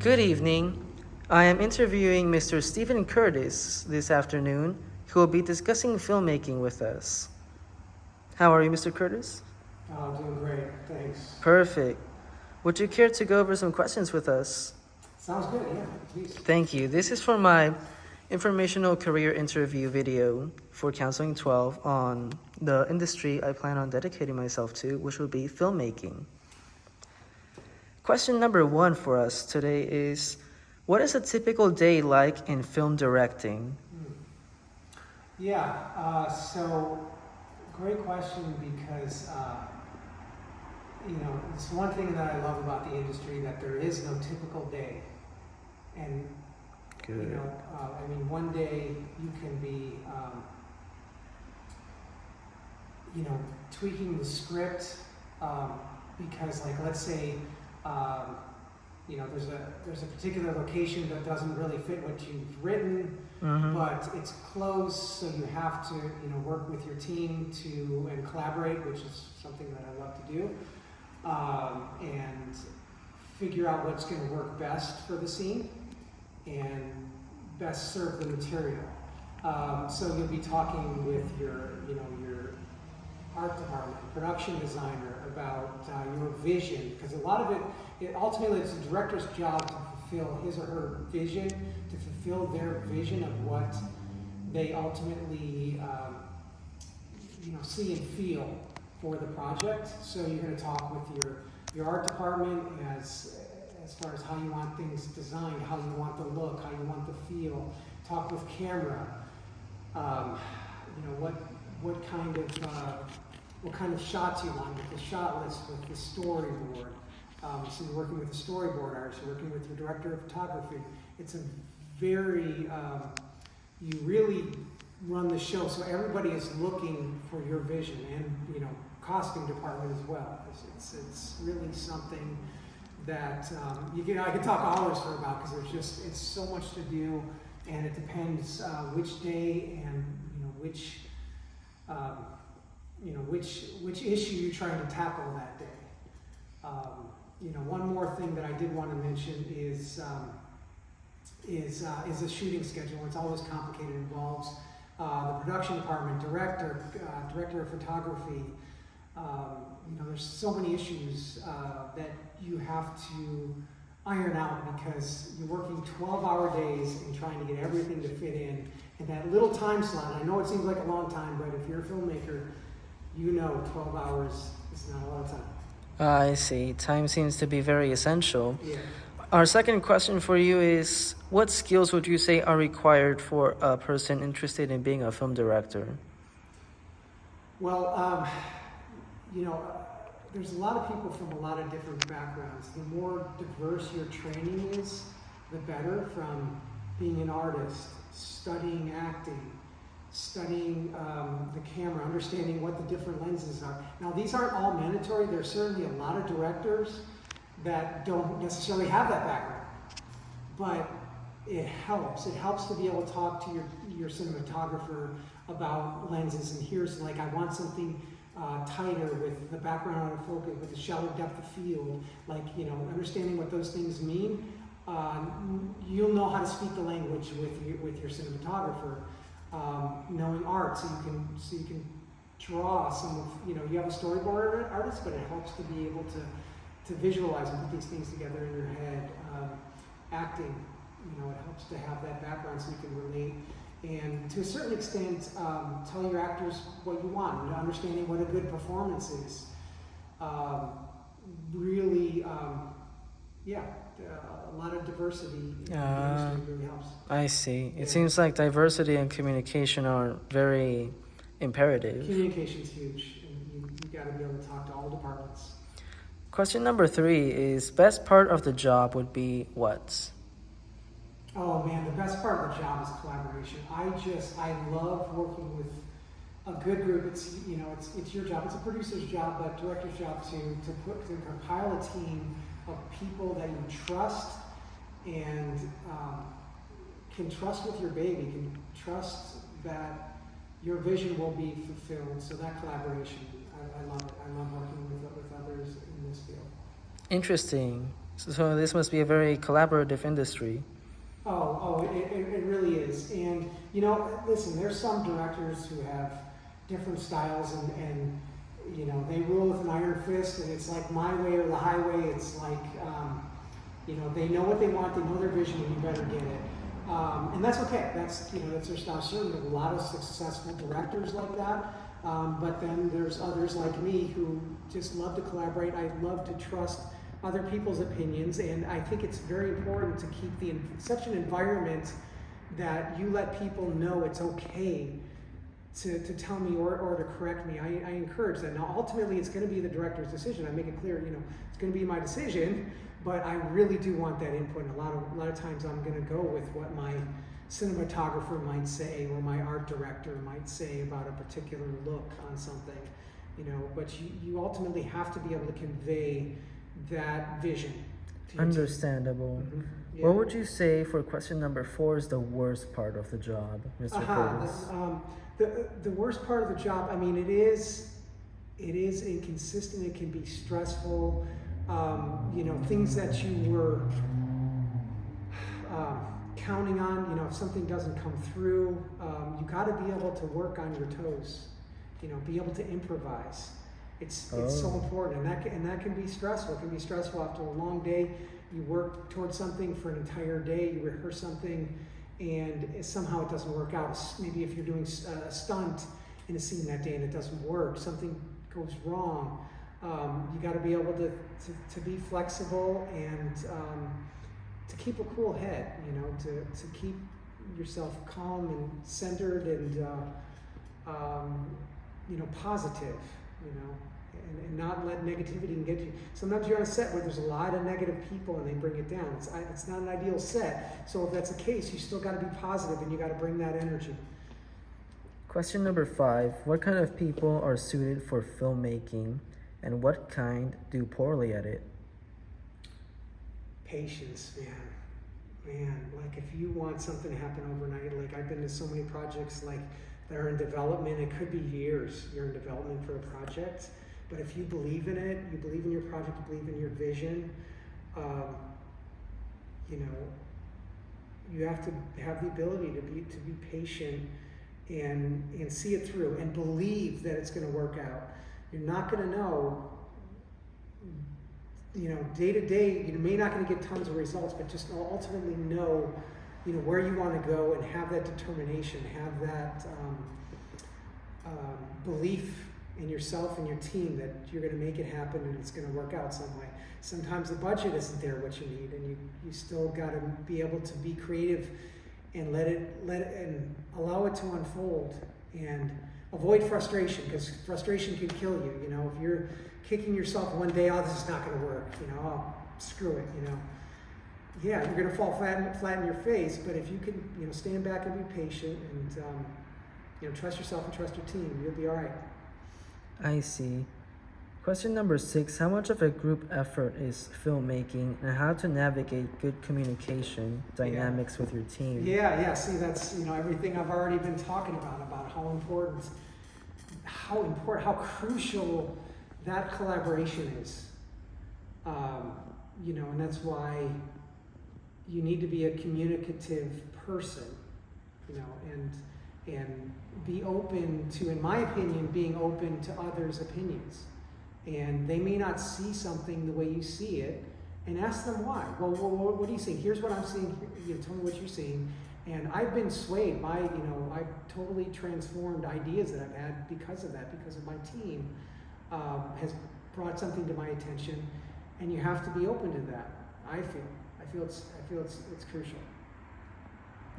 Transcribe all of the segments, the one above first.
Good evening. I am interviewing Mr. Stephen Curtis this afternoon, who will be discussing filmmaking with us. How are you, Mr. Curtis? Doing great, thanks. Perfect. Would you care to go over some questions with us? Sounds good, yeah, please. Thank you. This is for my informational career interview video for Counseling 12 on the industry I plan on dedicating myself to, which will be filmmaking. Question number 1 for us today is, what is a typical day like in film directing? So great question because, it's one thing that I love about the industry, that there is no typical day. And, Good. one day you can be, tweaking the script, because, like, let's say, there's a particular location that doesn't really fit what you've written, but it's close, so you have to, work with your team and collaborate, which is something that I love to do, and figure out what's going to work best for the scene and best serve the material. So you'll be talking with your art department, production designer about your vision, because a lot of it ultimately it's the director's job to fulfill his or her vision, to fulfill their vision of what they ultimately see and feel for the project. So you're going to talk with your art department as far as how you want things designed, how you want the look, how you want the feel. Talk with camera. What kind of shots you want, with the shot list, with the storyboard. So you're working with the storyboard artist, you're working with your director of photography. It's a very, you really run the show, so everybody is looking for your vision, and costume department as well. It's really something that I could talk hours about, because it's so much to do, and it depends which day and which issue you're trying to tackle that day. One more thing that I did want to mention is a shooting schedule. It's always complicated. It involves the production department, director of photography. There's so many issues that you have to iron out, because you're working 12-hour days and trying to get everything to fit in. And that little time slot, I know it seems like a long time, but if you're a filmmaker, 12 hours is not a lot of time. I see. Time seems to be very essential. Yeah. Our second question for you is, what skills would you say are required for a person interested in being a film director? Well, there's a lot of people from a lot of different backgrounds. The more diverse your training is, the better. From being an artist, studying acting, studying the camera, understanding what the different lenses are. Now, these aren't all mandatory. There's certainly a lot of directors that don't necessarily have that background, but it helps. It helps to be able to talk to your cinematographer about lenses, and here's, like, I want something tighter with the background out of focus, with the shallow depth of field, understanding what those things mean. You'll know how to speak the language with your cinematographer. Knowing art, so you can draw some of, you have a storyboard artist, but it helps to be able to visualize and put these things together in your head. Acting, it helps to have that background so you can relate, and to a certain extent, tell your actors what you want, and understanding what a good performance is. A lot of diversity in the industry really helps. I see. It seems like diversity and communication are very imperative. Communication's huge, and you got to be able to talk to all departments. Question number 3 is, best part of the job would be what? Oh man, the best part of the job is collaboration. I love working with a good group. It's your job. It's a producer's job, but director's job to compile a team of people that you trust and can trust with your baby, can trust that your vision will be fulfilled. So that collaboration, I love it. I love working with others in this field. Interesting. So this must be a very collaborative industry. It really is. And, listen, there's some directors who have different styles and they rule with an iron fist and it's like my way or the highway. It's like, they know what they want, they know their vision, and you better get it. And that's okay. That's their style. Certainly a lot of successful directors like that. But then there's others like me who just love to collaborate. I love to trust other people's opinions, and I think it's very important to keep such an environment that you let people know it's okay to tell me or to correct me. I encourage that. Now, ultimately, it's going to be the director's decision. I make it clear, it's going to be my decision, but I really do want that input. And a lot of times, I'm going to go with what my cinematographer might say or my art director might say about a particular look on something, But you ultimately have to be able to convey that vision. Understandable. Mm-hmm. Yeah. What would you say for question number 4 is the worst part of the job, Mr. Curtis? The worst part of the job, it is inconsistent. It can be stressful. Things that you were counting on, if something doesn't come through, you got to be able to work on your toes, be able to improvise. It's so important, and that can be stressful. It can be stressful after a long day. You work towards something for an entire day, you rehearse something, and somehow it doesn't work out. Maybe if you're doing a stunt in a scene that day and it doesn't work, something goes wrong. You got to be able to be flexible and to keep a cool head, to keep yourself calm and centered and positive, and not let negativity get you. Sometimes you're on a set where there's a lot of negative people and they bring it down. It's not an ideal set. So if that's the case, you still got to be positive and you got to bring that energy. Question number 5. What kind of people are suited for filmmaking and what kind do poorly at it? Patience, man. Like if you want something to happen overnight, like I've been to so many projects like that are in development, it could be years you're in development for a project. But if you believe in it, you believe in your project, you believe in your vision, you have to have the ability to be patient and see it through and believe that it's going to work out. You're not going to know, day to day, you may not going to get tons of results, but just ultimately know, where you want to go and have that determination, have that belief in yourself and your team that you're going to make it happen and it's going to work out some way. Sometimes the budget isn't there what you need, and you still got to be able to be creative and let it and allow it to unfold and avoid frustration, because frustration can kill you. If you're kicking yourself one day, this is not going to work. Screw it. Yeah, you're going to fall flat in your face. But if you can, stand back and be patient and trust yourself and trust your team, you'll be all right. I see. Question number 6. How much of a group effort is filmmaking and how to navigate good communication dynamics with your team? Yeah. See, that's, everything I've already been talking about how crucial that collaboration is. And that's why you need to be a communicative person, and be open to, in my opinion, being open to others' opinions. And they may not see something the way you see it, and ask them why. Well, what do you see? Here's what I'm seeing. Tell me what you're seeing. And I've been swayed by, I've totally transformed ideas that I've had because of that, because of my team has brought something to my attention, and you have to be open to that. I feel it's crucial.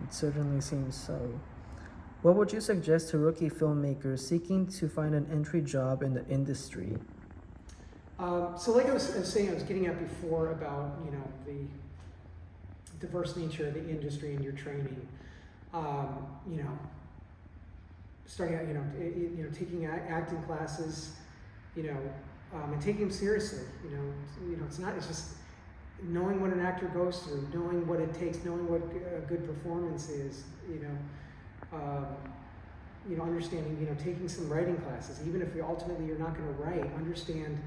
It certainly seems so. What would you suggest to rookie filmmakers seeking to find an entry job in the industry? So like I was saying, I was getting at before about, the diverse nature of the industry and your training. Starting out, taking acting classes, and taking them seriously. It's just knowing what an actor goes through, knowing what it takes, knowing what a good performance is, understanding, taking some writing classes, even if ultimately you're not going to write, understand,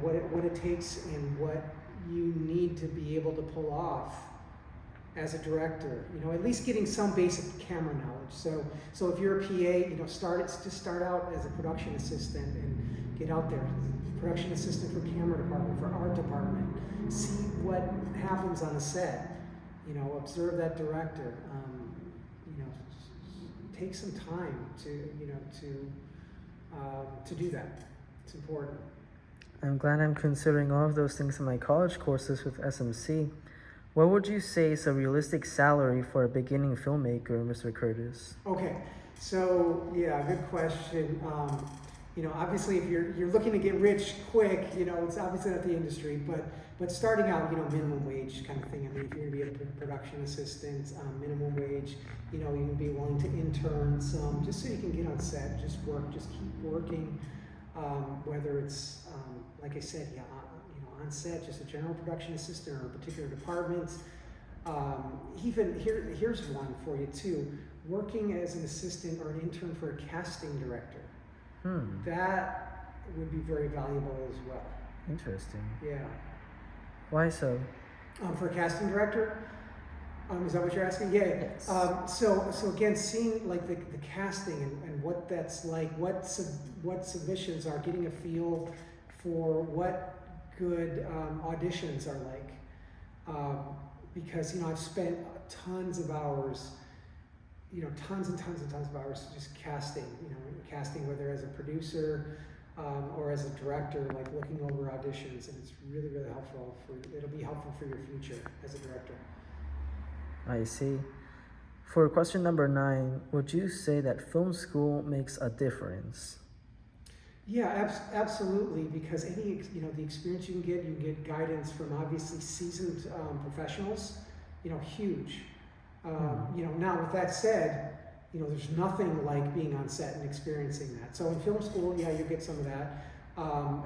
what it takes and what you need to be able to pull off as a director. You know, at least getting some basic camera knowledge. So if you're a PA, you know, just start out as a production assistant and get out there. Production assistant for camera department, for art department. See what happens on the set. You know, observe that director. You know, take some time to do that. It's important. I'm glad I'm considering all of those things in my college courses with SMC. What would you say is a realistic salary for a beginning filmmaker, Mr. Curtis? Okay, so yeah, good question. You know, obviously, if you're looking to get rich quick, you know, it's obviously not the industry, but starting out, you know, minimum wage kind of thing. I mean, if you're gonna be a production assistant, minimum wage, you know, you can be willing to intern some, just so you can get on set, just keep working. Whether it's, like I said, yeah, you know, on set, just a general production assistant or a particular department. Even here's one for you too. Working as an assistant or an intern for a casting director. That would be very valuable as well. Interesting. Yeah. Why so? For a casting director, is that what you're asking? Yeah. Yes. So again, seeing like the casting and what that's like, what submissions are, getting a feel for what good auditions are like, because you know I've spent tons of hours. You know, tons and tons of hours just casting, you know, casting whether as a producer or as a director, like looking over auditions, and it's really, really helpful it'll be helpful for your future as a director. I see. For question number 9, would you say that film school makes a difference? Yeah, absolutely, because you know, the experience you can get guidance from obviously seasoned professionals, you know, huge. You know, now with that said, you know, there's nothing like being on set and experiencing that. So in film school, yeah, you get some of that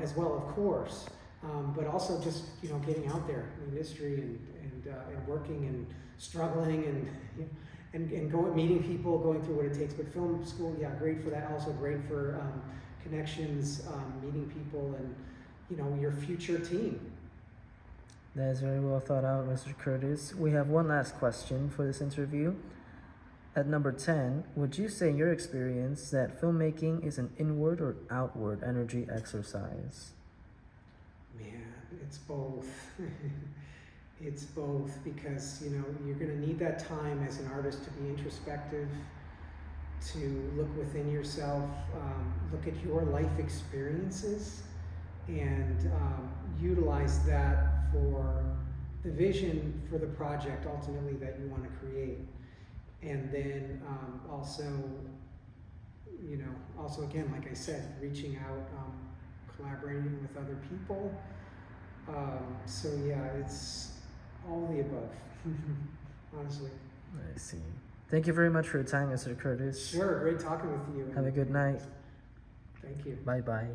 as well, of course, but also just, you know, getting out there in the industry and working and struggling and going, meeting people, going through what it takes. But film school, yeah, great for that. Also great for connections, meeting people, and you know, your future team. That is very well thought out, Mr. Curtis. We have one last question for this interview. At number 10, would you say in your experience that filmmaking is an inward or outward energy exercise? Man, it's both. It's both, because you know you're going to need that time as an artist to be introspective, to look within yourself, look at your life experiences, and utilize that for the vision for the project ultimately that you want to create. And then also, you know, also again, like I said, reaching out, collaborating with other people. So yeah, it's all of the above, honestly. I see. Thank you very much for your time, Mr. Curtis. Sure, great talking with you. Have a good night. Thank you. Bye-bye.